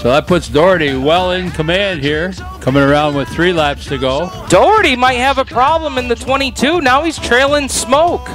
So that puts Doherty well in command here, coming around with 3 laps to go. Doherty might have a problem in the 22. Now he's trailing Smoke.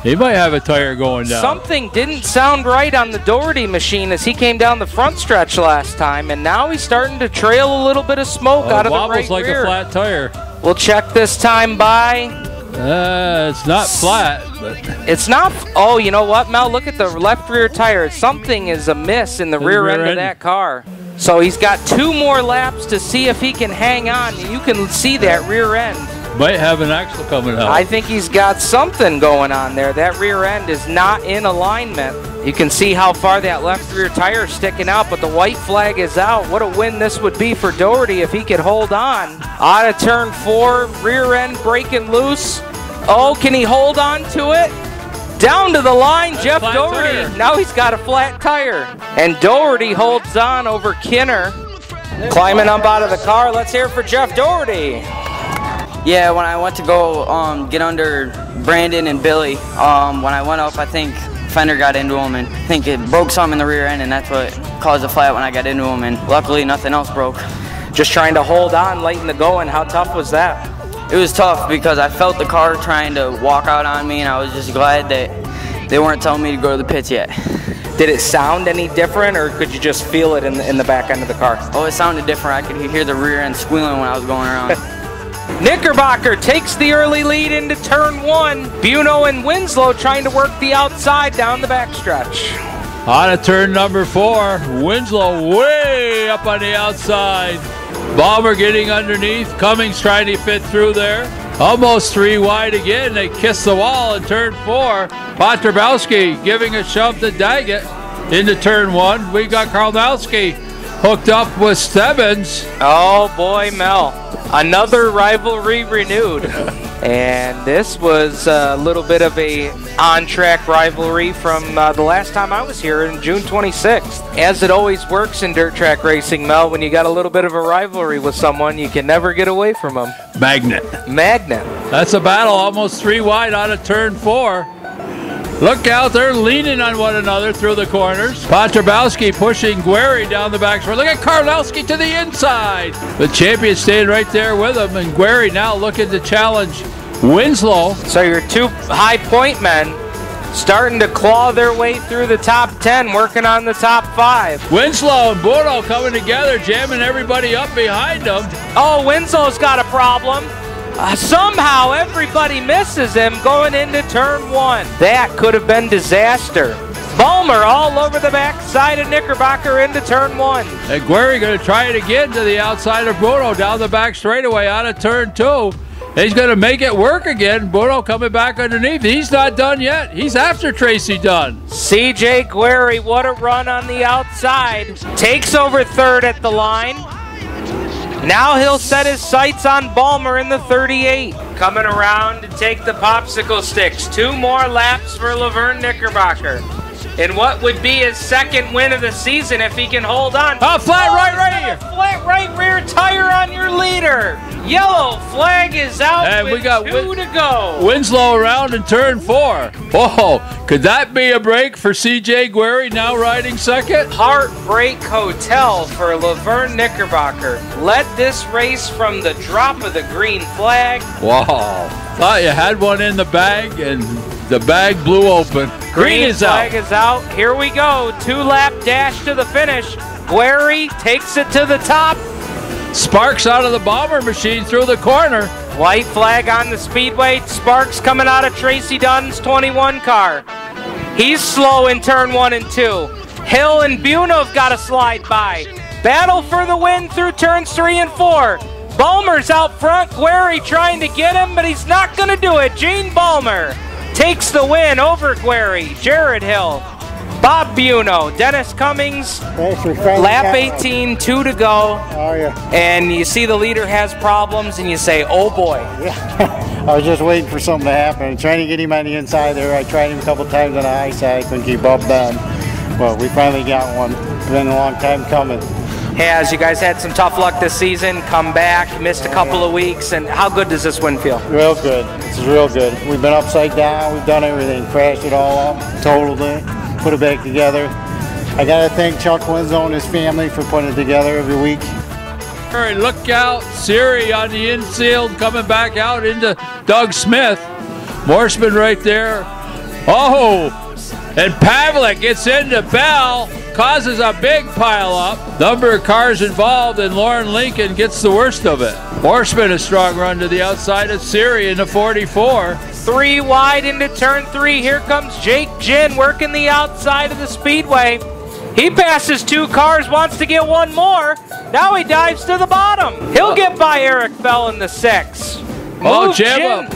He might have a tire going down. Something didn't sound right on the Doherty machine as he came down the front stretch last time, and now he's starting to trail a little bit of smoke out of the right rear. Wobbles like a flat tire. We'll check this time by. It's not flat, but it's not. Oh, you know what, Mel? Look at the left rear tire. Something is amiss in the rear end of that car. So he's got 2 more laps to see if he can hang on. You can see that rear end. Might have an axle coming out. I think he's got something going on there. That rear end is not in alignment. You can see how far that left rear tire is sticking out, but the white flag is out. What a win this would be for Doherty if he could hold on. Out of turn 4, rear end breaking loose. Oh, can he hold on to it? Down to the line, Jeff Doherty. Tire. Now he's got a flat tire. And Doherty holds on over Kinner. Climbing up out of the car, let's hear it for Jeff Doherty. Yeah, when I went to go get under Brandon and Billy, when I went up, I think fender got into him, and I think it broke some in the rear end, and that's what caused the flat when I got into him, and luckily nothing else broke. Just trying to hold on late in the going. How tough was that? It was tough because I felt the car trying to walk out on me, and I was just glad that they weren't telling me to go to the pits yet. Did it sound any different, or could you just feel it in the back end of the car? Oh, it sounded different. I could hear the rear end squealing when I was going around. Knickerbocker takes the early lead into turn 1. Buno and Winslow trying to work the outside down the backstretch. On to turn number 4, Winslow way up on the outside. Balmer getting underneath. Cummings trying to fit through there. Almost 3 wide again. They kiss the wall in turn 4. Potrabowski giving a shove to Daggett into turn 1. We got Karnowski hooked up with Stebbins. Oh boy, Mel. Another rivalry renewed. And this was a little bit of a on-track rivalry from the last time I was here in June 26th. As it always works in dirt track racing, Mel, when you got a little bit of a rivalry with someone, you can never get away from them. Magnet. That's a battle, almost 3 wide out of turn 4. Look out, they're leaning on one another through the corners. Potrabowski pushing Guerri down the back straight. Look at Karlowski to the inside. The champion staying right there with him, and Guerri now looking to challenge Winslow. So your 2 high point men starting to claw their way through the top 10, working on the top 5. Winslow and Bono coming together, jamming everybody up behind them. Oh, Winslow's got a problem. Somehow everybody misses him going into turn 1. That could have been disaster. Balmer all over the backside of Knickerbocker into turn 1. And Guerri going to try it again to the outside of Bruno down the back straightaway out of turn 2. He's going to make it work again. Bruno coming back underneath. He's not done yet. He's after Tracy Dunn. CJ Guerri, what a run on the outside. Takes over 3rd at the line. Now he'll set his sights on Balmer in the 38. Coming around to take the popsicle sticks. 2 more laps for Laverne Knickerbocker. In what would be his 2nd win of the season if he can hold on. Oh, flat right rear. Flat right rear tire on your leader. Yellow flag is out and with we got 2 to go. Winslow around in turn 4. Oh, could that be a break for CJ Guerri now riding 2nd? Heartbreak Hotel for Laverne Knickerbocker. Led this race from the drop of the green flag. Wow. Thought you had one in the bag and the bag blew open. Green is out. Flag is out. Here we go. 2-lap dash to the finish. Guerri takes it to the top. Sparks out of the bomber machine through the corner. White flag on the Speedway. Sparks coming out of Tracy Dunn's 21 car. He's slow in turn 1 and 2. Hill and Buno have got to slide by. Battle for the win through turns 3 and 4. Balmer's out front. Guerri trying to get him, but he's not going to do it. Gene Balmer takes the win over Guerri. Jared Hill, Bob Buno, Dennis Cummings, lap 18, 2 to go. Oh, yeah. And you see the leader has problems, and you say, oh boy. Yeah. I was just waiting for something to happen. Trying to get him on the inside there. I tried him a couple times on the high side, couldn't keep up then. Well, we finally got one. It's been a long time coming. Has you guys had some tough luck this season, come back, missed a couple of weeks, and how good does this win feel? Real good. This is real good. We've been upside down, we've done everything, crashed it all up, totaled it, put it back together. I got to thank Chuck Winslow and his family for putting it together every week. All right, look out. Siri on the infield coming back out into Doug Smith. Morseman right there. Oh, and Pavlik gets into Bell, causes a big pile up. Number of cars involved, and Lauren Lincoln gets the worst of it. Morseman a strong run to the outside of Siri in the 44. 3 wide into turn 3. Here comes Jake Ginn working the outside of the Speedway. He passes 2 cars, wants to get one more. Now he dives to the bottom. He'll get by Eric Bell in the 6. Oh, jam up.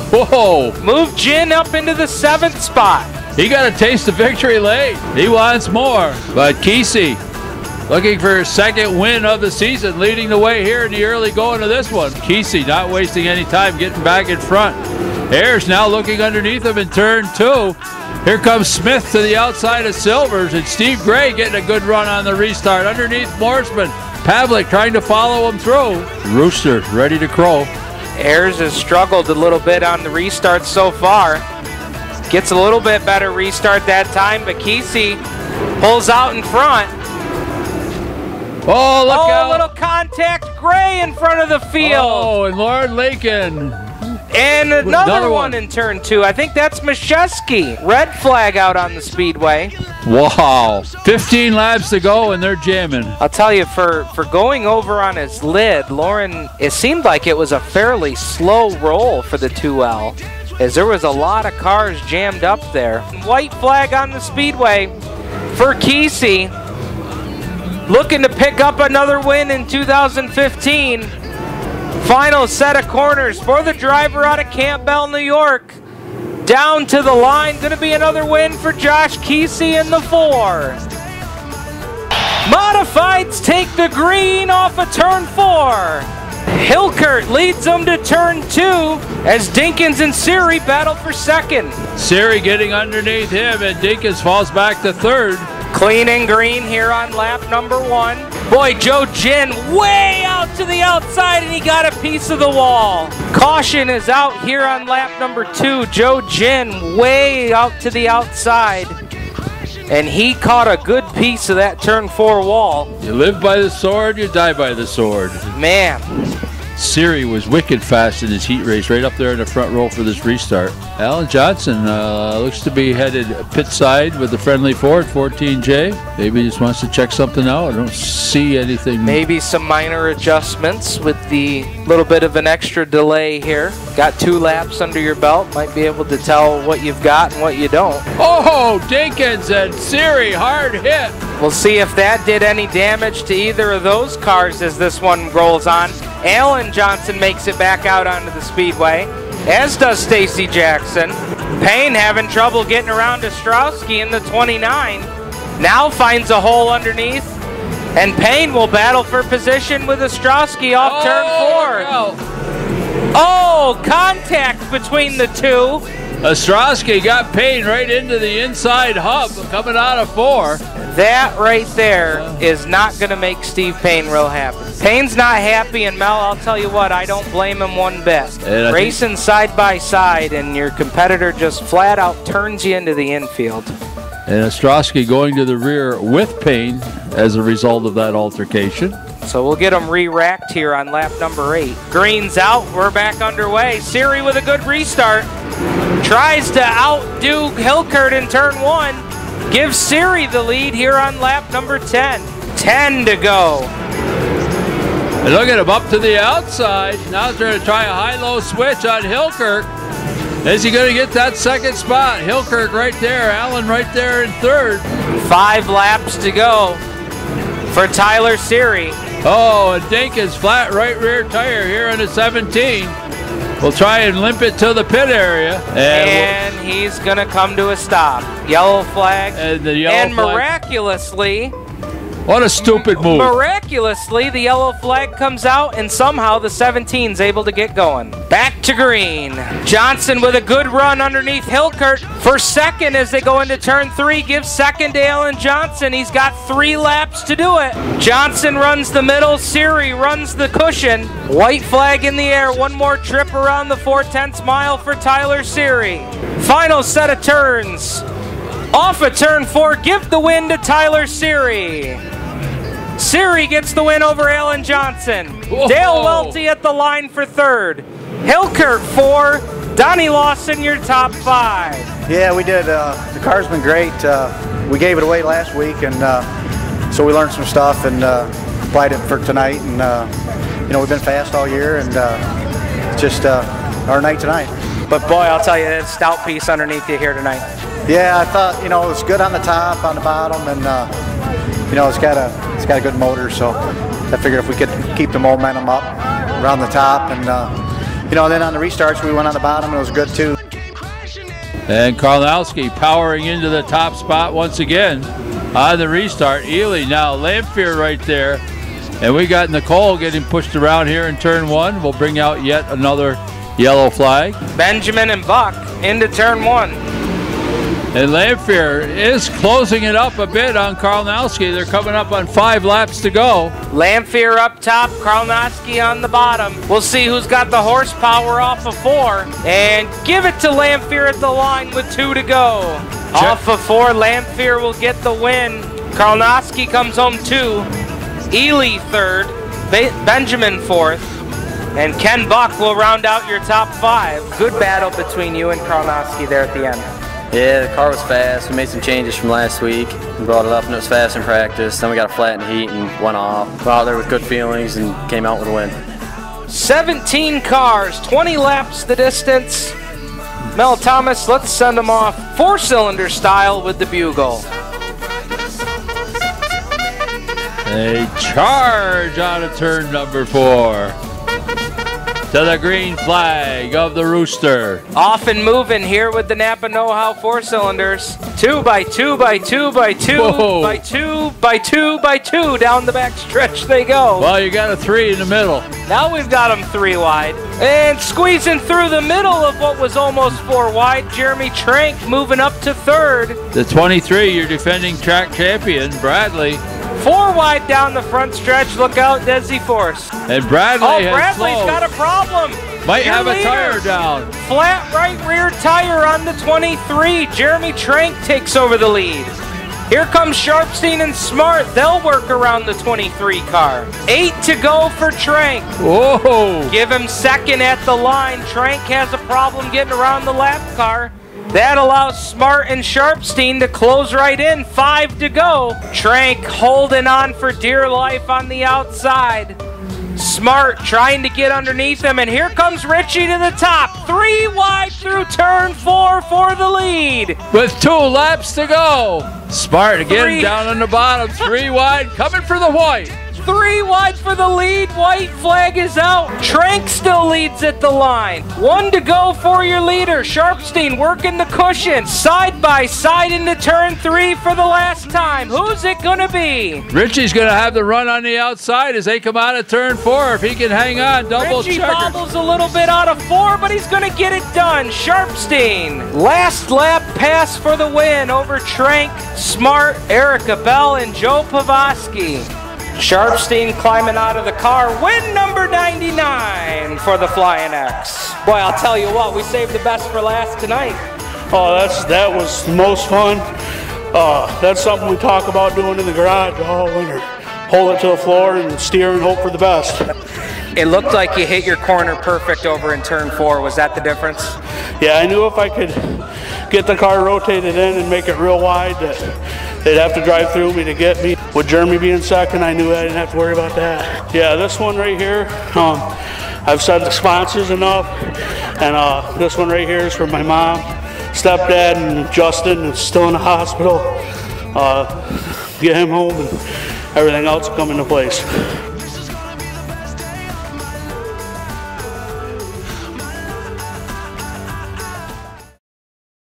Whoa. Move Ginn up into the 7th spot. He got a taste of victory late. He wants more. But Kesey looking for his 2nd win of the season, leading the way here in the early going of this one. Kesey not wasting any time, getting back in front. Ayers now looking underneath him in turn 2. Here comes Smith to the outside of Silvers, and Steve Gray getting a good run on the restart. Underneath Morseman, Pavlik trying to follow him through. Rooster ready to crow. Ayers has struggled a little bit on the restart so far. Gets a little bit better restart that time, but Kesey pulls out in front. Oh, look out. A little contact. Gray in front of the field. Oh, and Lauren Lincoln. And another one in turn 2. I think that's Mashesky. Red flag out on the Speedway. Wow. 15 laps to go, and they're jamming. I'll tell you, for going over on his lid, Lauren, it seemed like it was a fairly slow roll for the 2L, as there was a lot of cars jammed up there. White flag on the Speedway for Kesey. Looking to pick up another win in 2015. Final set of corners for the driver out of Campbell, New York. Down to the line, going to be another win for Josh Kesey in the 4. Modifieds take the green off of turn 4. Hilkert leads them to turn 2 as Dinkins and Siri battle for 2nd. Siri getting underneath him, and Dinkins falls back to 3rd. Clean and green here on lap number 1. Boy, Joe Ginn way out to the outside, and he got a piece of the wall. Caution is out here on lap number 2. Joe Ginn way out to the outside, and he caught a good piece of that turn 4 wall. You live by the sword, you die by the sword. Man. Siri was wicked fast in his heat race, right up there in the front row for this restart. Alan Johnson looks to be headed pit side with the friendly Ford 14J. Maybe he just wants to check something out. I don't see anything. Maybe some minor adjustments with the little bit of an extra delay here. Got 2 laps under your belt. Might be able to tell what you've got and what you don't. Oh, Dinkins and Siri, hard hit. We'll see if that did any damage to either of those cars as this one rolls on. Alan Johnson makes it back out onto the Speedway, as does Stacy Jackson. Payne having trouble getting around to Ostrowski in the 29. Now finds a hole underneath, and Payne will battle for position with Ostrowski off turn 4. No. Oh, contact between the 2. Ostrowski got Payne right into the inside hub coming out of 4. That right there is not going to make Steve Payne real happy. Payne's not happy, and Mel, I'll tell you what, I don't blame him one bit. Racing side by side, and your competitor just flat out turns you into the infield. And Ostrowski going to the rear with Payne as a result of that altercation. So we'll get them re-racked here on lap number 8. Green's out, we're back underway. Siri with a good restart. Tries to outdo Hilkert in turn 1. Gives Siri the lead here on lap number 10. 10 to go. And look at him up to the outside. Now he's going to try a high-low switch on Hilkert. Is he going to get that 2nd spot? Hilkert right there, Allen right there in 3rd. 5 laps to go for Tyler Siri. Oh, and Dinkins flat right rear tire here in the 17. We'll try and limp it to the pit area. And he's going to come to a stop. Yellow flag. And miraculously, what a stupid move. Miraculously, the yellow flag comes out, and somehow the 17's able to get going. Back to green. Johnson with a good run underneath Hilkert for 2nd as they go into turn 3. Gives 2nd to Alan Johnson. He's got 3 laps to do it. Johnson runs the middle. Siri runs the cushion. White flag in the air. One more trip around the 4/10 mile for Tyler Siri. Final set of turns. Off of turn 4, give the win to Tyler Seary. Seary gets the win over Alan Johnson. Whoa. Dale Welty at the line for third. Hilkert 4, Donnie Lawson your top 5. Yeah, we did. The car's been great. We gave it away last week, and so we learned some stuff and applied it for tonight. And you know, we've been fast all year, and just our night tonight. But boy, I'll tell you, that stout piece underneath you here tonight. Yeah, I thought, you know, it was good on the top, on the bottom, and you know, it's got a good motor. So I figured if we could keep the momentum up around the top, and you know, then on the restarts we went on the bottom, and it was good too. And Karlowski powering into the top spot once again on the restart. Ely now, Lamphere right there. And we got Nicole getting pushed around here in turn 1. We'll bring out yet another yellow flag. Benjamin and Buck into turn 1. And Lamphere is closing it up a bit on Karlowski. They're coming up on 5 laps to go. Lamphere up top, Karlowski on the bottom. We'll see who's got the horsepower off of 4. And give it to Lamphere at the line with 2 to go. Check. Off of 4, Lamphere will get the win. Karlowski comes home 2. Ely 3rd, Benjamin 4th, and Ken Buck will round out your top 5. Good battle between you and Karlowski there at the end. Yeah, the car was fast. We made some changes from last week. We brought it up and it was fast in practice. Then we got a flat in the heat and went off. Got out there with good feelings and came out with a win. 17 cars, 20 laps the distance. Mel Thomas, let's send them off 4-cylinder style with the bugle. They charge out of turn number 4 to the green flag of the Rooster. Off and moving here with the Napa Know-How 4-cylinders. 2 by 2 by 2 by 2 Whoa. by 2 by 2 by 2 down the back stretch they go. Well, you got a 3 in the middle. Now we've got them 3 wide. And squeezing through the middle of what was almost 4 wide, Jeremy Trank moving up to 3rd. The 23, your defending track champion, Bradley. 4 wide down the front stretch. Look out, Desi Force. And Bradley Oh, has Bradley's slowed. got a problem. Might Your have a leader. tire down. Flat right rear tire on the 23. Jeremy Trank takes over the lead. Here comes Sharpstein and Smart. They'll work around the 23 car. 8 to go for Trank. Whoa! Give him second at the line. Trank has a problem getting around the lap car. That allows Smart and Sharpstein to close right in. 5 to go. Trank holding on for dear life on the outside. Smart trying to get underneath him, and here comes Richie to the top. 3 wide through turn 4 for the lead. With 2 laps to go. Smart again 3. down on the bottom. 3 wide, coming for the white. 3 wide for the lead. White flag is out. Trank still leads at the line. 1 to go for your leader. Sharpstein working the cushion. Side by side into turn 3 for the last time. Who's it going to be? Richie's going to have the run on the outside as they come out of turn 4. If he can hang on, double Richie checker. bobbles a little bit out of 4, but he's going to get it done. Sharpstein. Last lap pass for the win over Trank, Smart, Erica Bell, and Joe Pavoski. Sharpstein climbing out of the car. Win number 99 for the Flying X. Boy, I'll tell you what, we saved the best for last tonight. Oh, that was the most fun. That's something we talk about doing in the garage all winter. Hold it to the floor and steer and hope for the best. It looked like you hit your corner perfect over in turn 4. Was that the difference? Yeah, I knew if I could get the car rotated in and make it real wide that they'd have to drive through me to get me. With Jeremy being second, I knew I didn't have to worry about that. Yeah, this one right here, I've said the sponsors enough, and this one right here is for my mom, stepdad, and Justin is still in the hospital. Get him home and everything else will come into place.